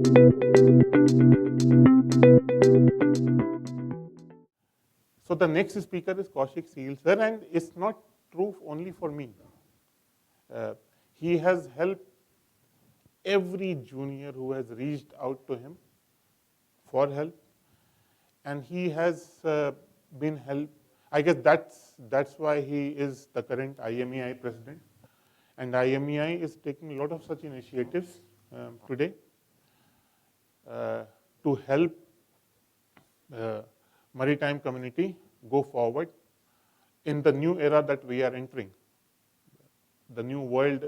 So the next speaker is Kaushik Seal, sir, and it's not true only for me. He has helped every junior who has reached out to him for help, and he has been helped. I guess that's why he is the current IMEI president, and IMEI is taking a lot of such initiatives today to help maritime community go forward in the new era that we are entering. The new world,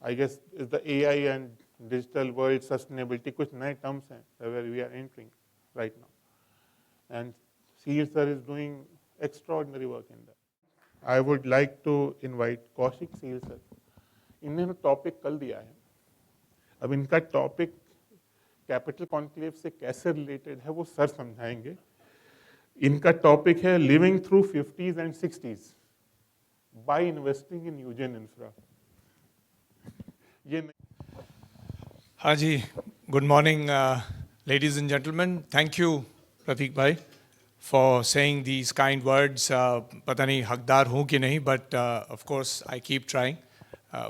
I guess, is the AI and digital world, sustainability, कुछ नए terms हैं where we are entering right now. And Seal sir is doing extraordinary work in that. I would like to invite Kaushik Seal sir. इन्होंने topic कल दिया है. अब इनका topic capital conclave से कैसे रिलेटेड है वो सर समझाएंगे. इनका टॉपिक है living through 50s and 60s by investing in यूजन इंफ्रा. ये हाँ जी, good morning ladies and gentlemen. Thank you Prateek भाई for saying these kind words. पता नहीं हकदार हूँ कि नहीं, but of course I keep trying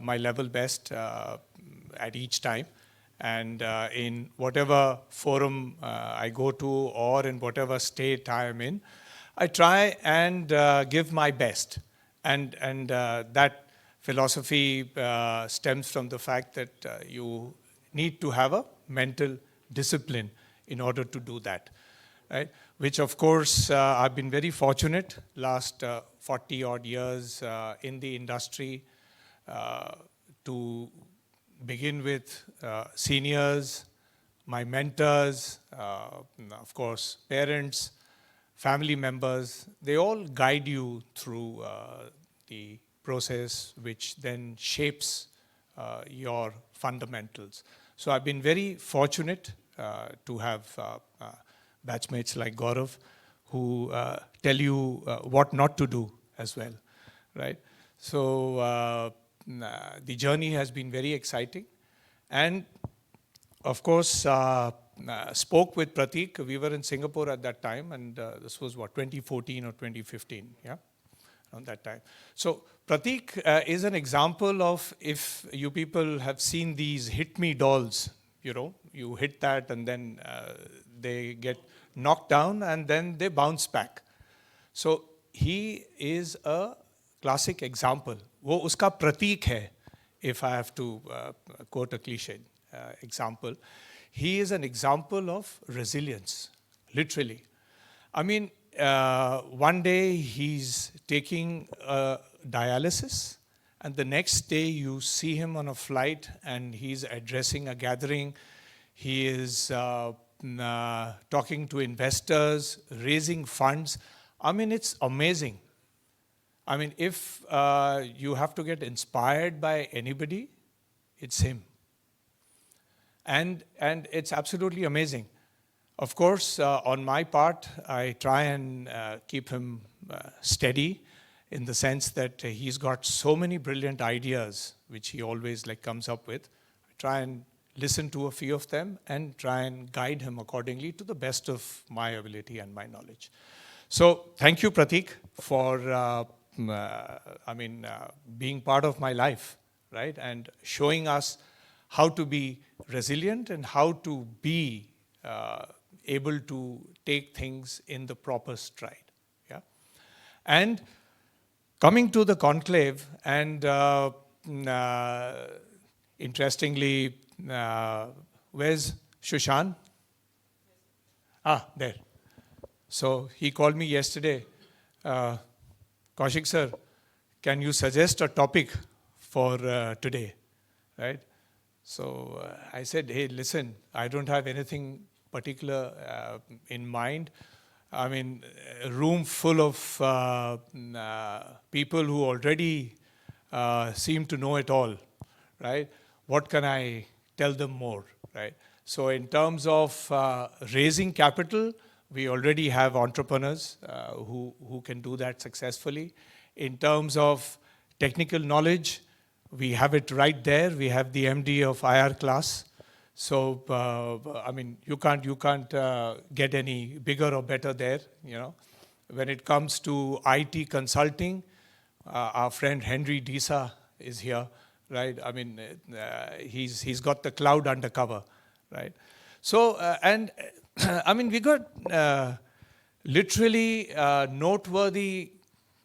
my level best at each time. And in whatever forum I go to or in whatever state I am in, I try and give my best. And that philosophy stems from the fact that you need to have a mental discipline in order to do that, right? Which of course I've been very fortunate last 40 odd years in the industry to begin with seniors, my mentors, of course, parents, family members. They all guide you through the process which then shapes your fundamentals. So I've been very fortunate to have batchmates like Gaurav who tell you what not to do as well, right? So the journey has been very exciting. And of course, spoke with Pratik. We were in Singapore at that time, and this was what, 2014 or 2015, yeah? Around that time. So Pratik is an example of, if you people have seen these hit me dolls, you know, you hit that and then they get knocked down and then they bounce back. So he is a classic example. वो उसका प्रतीक है, if I have to quote a cliche example. He is an example of resilience, literally. I mean, one day he's taking dialysis, and the next day you see him on a flight and he's addressing a gathering. He is talking to investors, raising funds. I mean, it's amazing. I mean, if you have to get inspired by anybody, it's him. And it's absolutely amazing. Of course, on my part, I try and keep him steady in the sense that he's got so many brilliant ideas, which he always comes up with. I try and listen to a few of them and try and guide him accordingly to the best of my ability and my knowledge. So thank you, Pratik, for being part of my life, right? And showing us how to be resilient and how to be able to take things in the proper stride, yeah? And coming to the conclave, and interestingly, where's Shushan? Ah, there. So he called me yesterday. Kaushik sir, can you suggest a topic for today, right? So I said, hey, listen, I don't have anything particular in mind. I mean, a room full of people who already seem to know it all, right? What can I tell them more, right? So in terms of raising capital, we already have entrepreneurs who can do that successfully. In terms of technical knowledge, we have it right there. We have the MD of IR class. So, I mean, you can't get any bigger or better there, you know. When it comes to IT consulting, our friend Henry Disa is here, right? I mean, he's got the cloud undercover, right? So, and I mean, we got literally noteworthy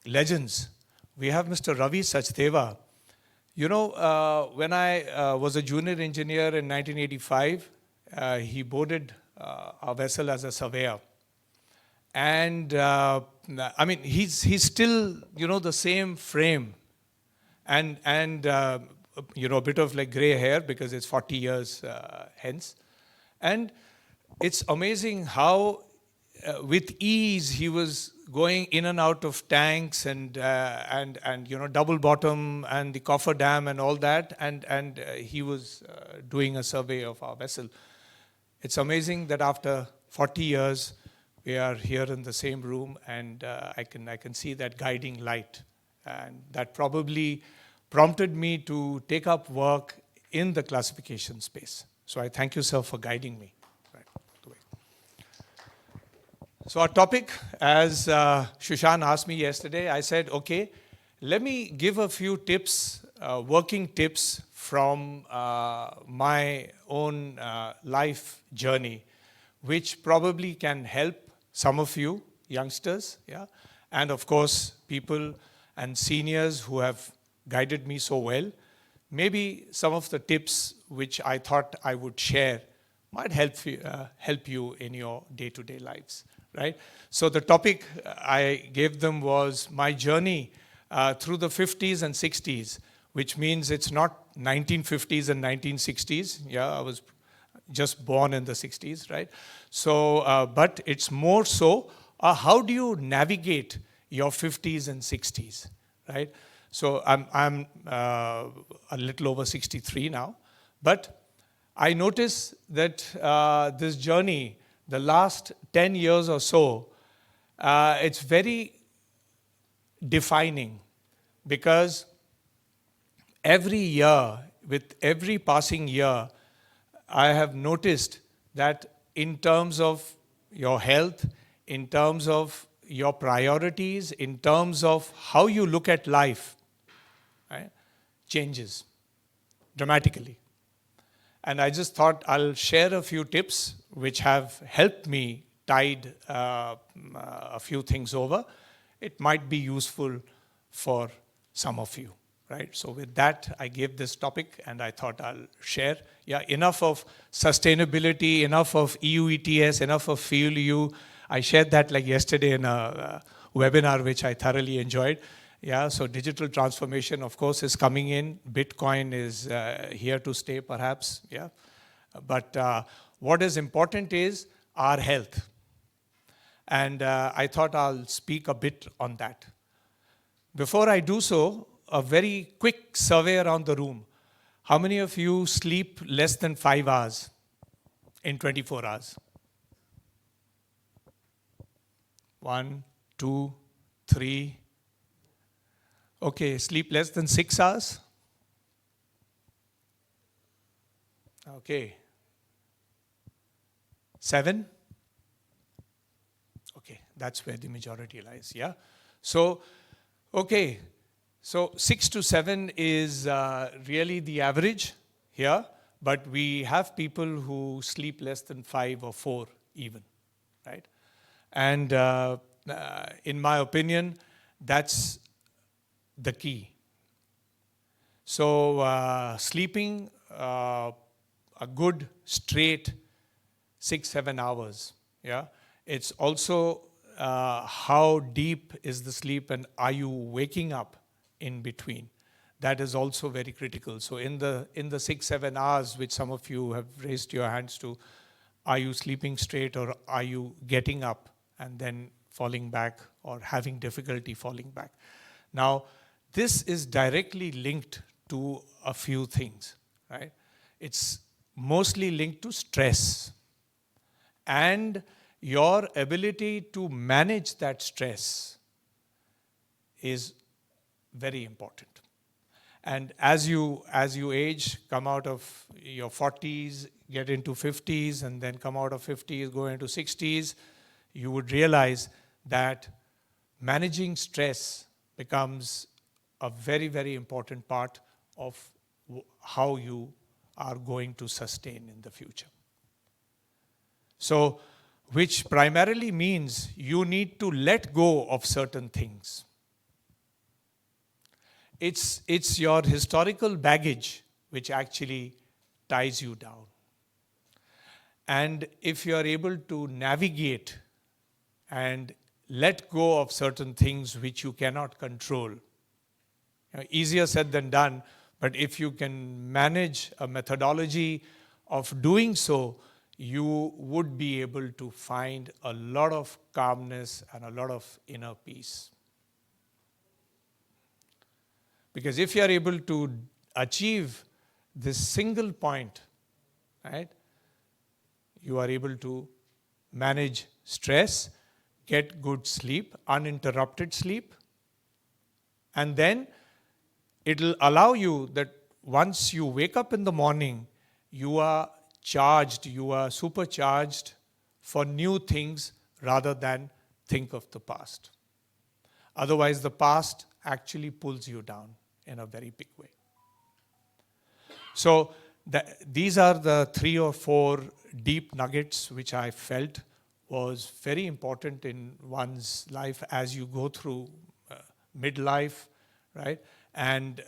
legends. We have Mr. Ravi Sachdeva. You know, when I was a junior engineer in 1985, he boarded our vessel as a surveyor. And I mean, he's still, you know, the same frame, and you know, a bit of like gray hair because it's 40 years hence. And it's amazing how with ease he was going in and out of tanks and you know, double bottom and the coffer dam and all that, and he was doing a survey of our vessel. It's amazing that after 40 years we are here in the same room, and I can see that guiding light, and that probably prompted me to take up work in the classification space. So I thank you, sir, for guiding me. So our topic, as Shushan asked me yesterday, I said, okay, let me give a few tips, working tips from my own life journey, which probably can help some of you youngsters, yeah, and of course people and seniors who have guided me so well. Maybe some of the tips which I thought I would share might help you in your day-to-day lives. Right? So the topic I gave them was my journey through the 50s and 60s, which means it's not 1950s and 1960s. Yeah, I was just born in the 60s, right? So, but it's more so, how do you navigate your 50s and 60s, right? So I'm a little over 63 now, but I notice that this journey, the last 10 years or so, it's very defining, because every year, with every passing year, I have noticed that in terms of your health, in terms of your priorities, in terms of how you look at life, right, changes dramatically. And I just thought I'll share a few tips which have helped me tide a few things over. It might be useful for some of you, right? So with that, I gave this topic and I thought I'll share. Yeah, enough of sustainability, enough of EU ETS, enough of fuel EU. I shared that like yesterday in a webinar, which I thoroughly enjoyed. Yeah, so digital transformation, of course, is coming in. Bitcoin is here to stay, perhaps. Yeah, but what is important is our health, and I thought I'll speak a bit on that. Before I do so, a very quick survey around the room. How many of you sleep less than 5 hours in 24 hours? 1, 2, 3. Okay, sleep less than 6 hours? Okay. 7? Okay, that's where the majority lies, yeah? So, okay, so 6 to 7 is really the average here, but we have people who sleep less than 5 or 4 even, right? And in my opinion, that's the key. So sleeping a good straight 6-7 hours, yeah. It's also how deep is the sleep, and are you waking up in between? That is also very critical. So in the 6-7 hours, which some of you have raised your hands to, are you sleeping straight, or are you getting up and then falling back, or having difficulty falling back? Now, this is directly linked to a few things, right? It's mostly linked to stress and your ability to manage that stress is very important. And as you age, come out of your 40s, get into 50s and then come out of 50s, go into 60s, you would realize that managing stress becomes a very, very important part of how you are going to sustain in the future. So, which primarily means you need to let go of certain things. It's your historical baggage which actually ties you down. And if you are able to navigate and let go of certain things which you cannot control, easier said than done, but if you can manage a methodology of doing so, you would be able to find a lot of calmness and a lot of inner peace. Because if you are able to achieve this single point, right, you are able to manage stress, get good sleep, uninterrupted sleep, and then it'll allow you that once you wake up in the morning, you are charged, you are supercharged for new things rather than think of the past. Otherwise, the past actually pulls you down in a very big way. So these are the 3 or 4 deep nuggets which I felt was very important in one's life as you go through midlife, right? And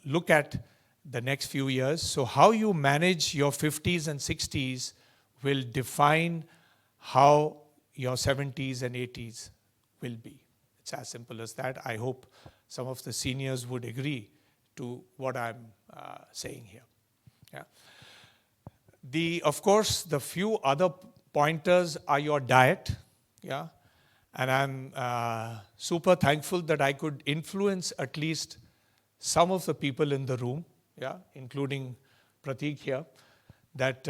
look at the next few years. So how you manage your 50s and 60s will define how your 70s and 80s will be. It's as simple as that. I hope some of the seniors would agree to what I'm saying here. Yeah. Of course, the few other pointers are your diet. Yeah. And I'm super thankful that I could influence at least some of the people in the room, yeah, including Prateek here, that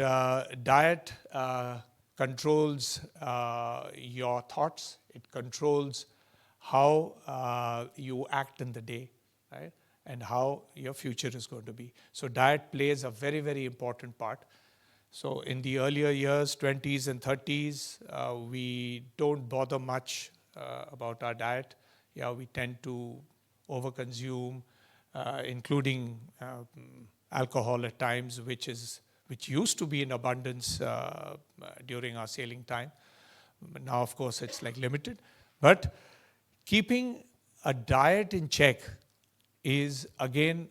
diet controls your thoughts. It controls how you act in the day, right? And how your future is going to be. So diet plays a very, very important part. So in the earlier years, 20s and 30s, we don't bother much about our diet. Yeah, we tend to overconsume, including alcohol at times, which used to be in abundance during our sailing time. But now, of course, it's like limited. But keeping a diet in check is, again,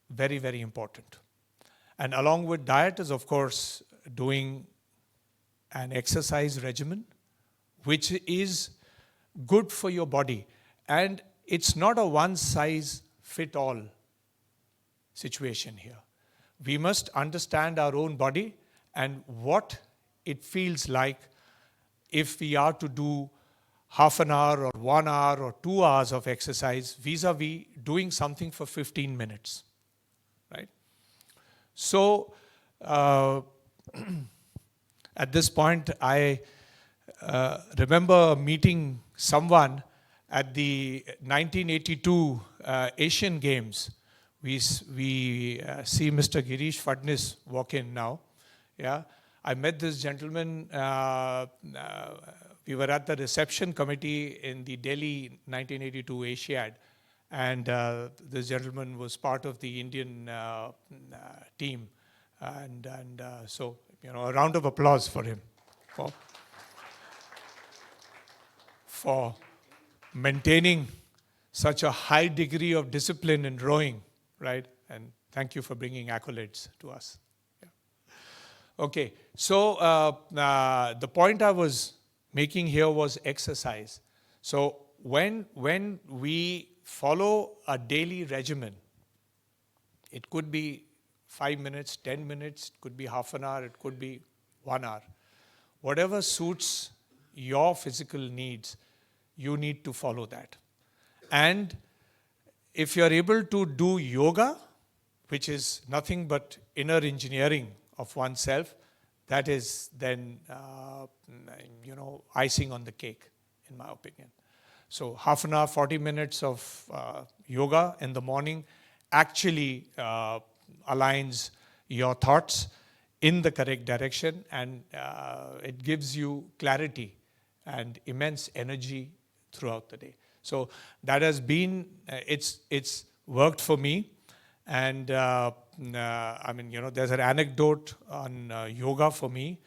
very, very important. And along with diet is, of course, doing an exercise regimen, which is good for your body. And it's not a one-size-fit-all situation here. We must understand our own body and what it feels like if we are to do half an hour or 1 hour or 2 hours of exercise vis-a-vis doing something for 15 minutes, right? So at this point, I remember meeting someone at the 1982 Asian Games. We see Mr. Girish Fadnis walk in now. Yeah, I met this gentleman. We were at the reception committee in the Delhi 1982 Asiad, and this gentleman was part of the Indian team, and so a round of applause for him for maintaining such a high degree of discipline in rowing, right? And thank you for bringing accolades to us. Yeah. Okay, so the point I was making here was exercise. So when we follow a daily regimen, it could be 5 minutes, 10 minutes, it could be half an hour, it could be 1 hour. Whatever suits your physical needs, you need to follow that. And if you're able to do yoga, which is nothing but inner engineering of oneself, that is then, icing on the cake, in my opinion. So half an hour, 40 minutes of yoga in the morning actually aligns your thoughts. in the correct direction, and it gives you clarity and immense energy throughout the day. So that has been, it's worked for me. And I mean, there's an anecdote on yoga for me.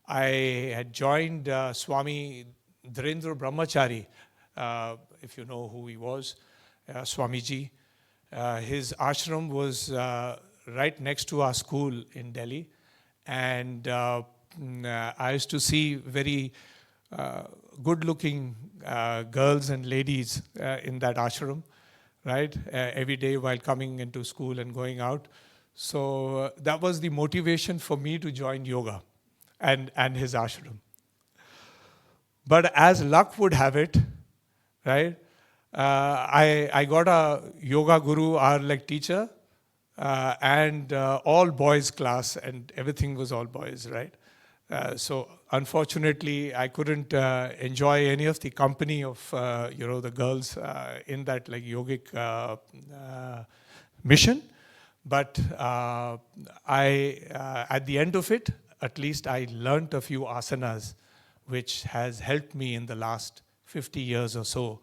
I had joined Swami Dharendra Brahmachari, if you know who he was, Swamiji. His ashram was right next to our school in Delhi. And I used to see very good-looking girls and ladies in that ashram, right? Every day while coming into school and going out. So that was the motivation for me to join yoga and his ashram. But as luck would have it, right? I got a yoga guru, our like teacher, and all boys class, and everything was all boys, right? So unfortunately, I couldn't enjoy any of the company of the girls in that like yogic mission. But at the end of it, at least I learned a few asanas, which has helped me in the last 50 years or so.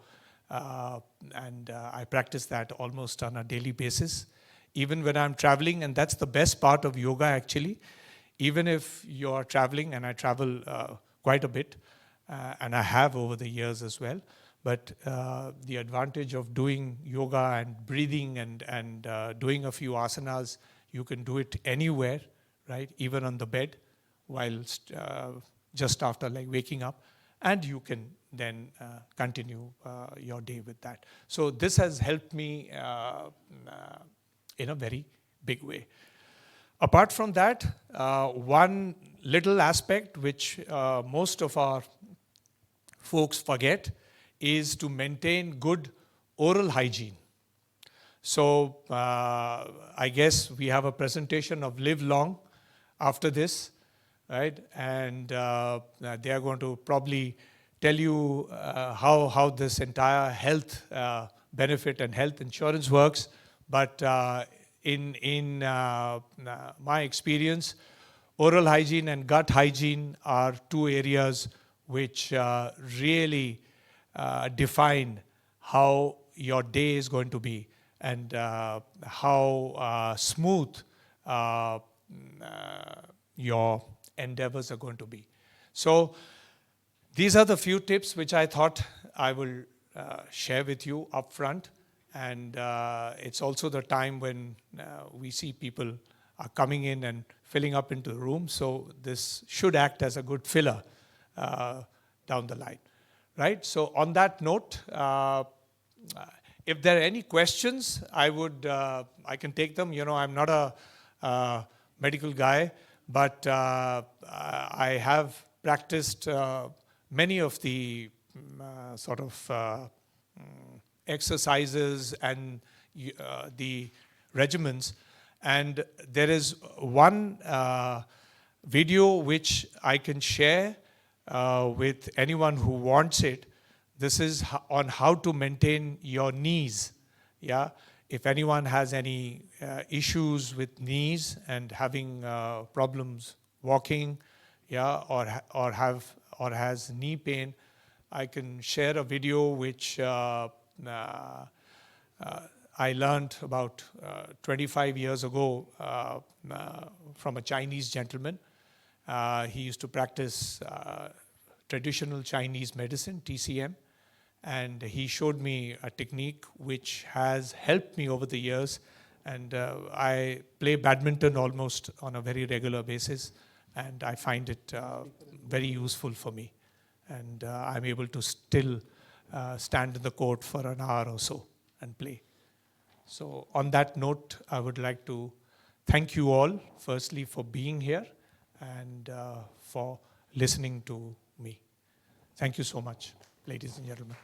And I practice that almost on a daily basis, even when I'm traveling. And that's the best part of yoga, actually. Even if you're traveling, and I travel quite a bit, and I have over the years as well, but the advantage of doing yoga and breathing and doing a few asanas, you can do it anywhere, right? Even on the bed, while just after like waking up, and you can then continue your day with that. So this has helped me in a very big way. Apart from that, one little aspect which most of our folks forget is to maintain good oral hygiene. So I guess we have a presentation of Live Long after this, right? And they are going to probably tell you how this entire health benefit and health insurance works. But in my experience, oral hygiene and gut hygiene are two areas which really define how your day is going to be, and how smooth your endeavors are going to be. So these are the few tips which I thought I will share with you up front. And it's also the time when we see people are coming in and filling up into the room. So this should act as a good filler down the line, right? So on that note, if there are any questions, I can take them. I'm not a medical guy, but I have practiced many of the sort of exercises and the regimens. And there is one video which I can share with anyone who wants it. This is on how to maintain your knees. Yeah, if anyone has any issues with knees and having problems walking, yeah, or has knee pain, I can share a video which I learned about 25 years ago from a Chinese gentleman. He used to practice traditional Chinese medicine, TCM, and he showed me a technique which has helped me over the years. And I play badminton almost on a very regular basis, and I find it very useful for me. And I'm able to still stand in the court for an hour or so and play. So on that note, I would like to thank you all, firstly, for being here and for listening to me. Thank you so much, ladies and gentlemen.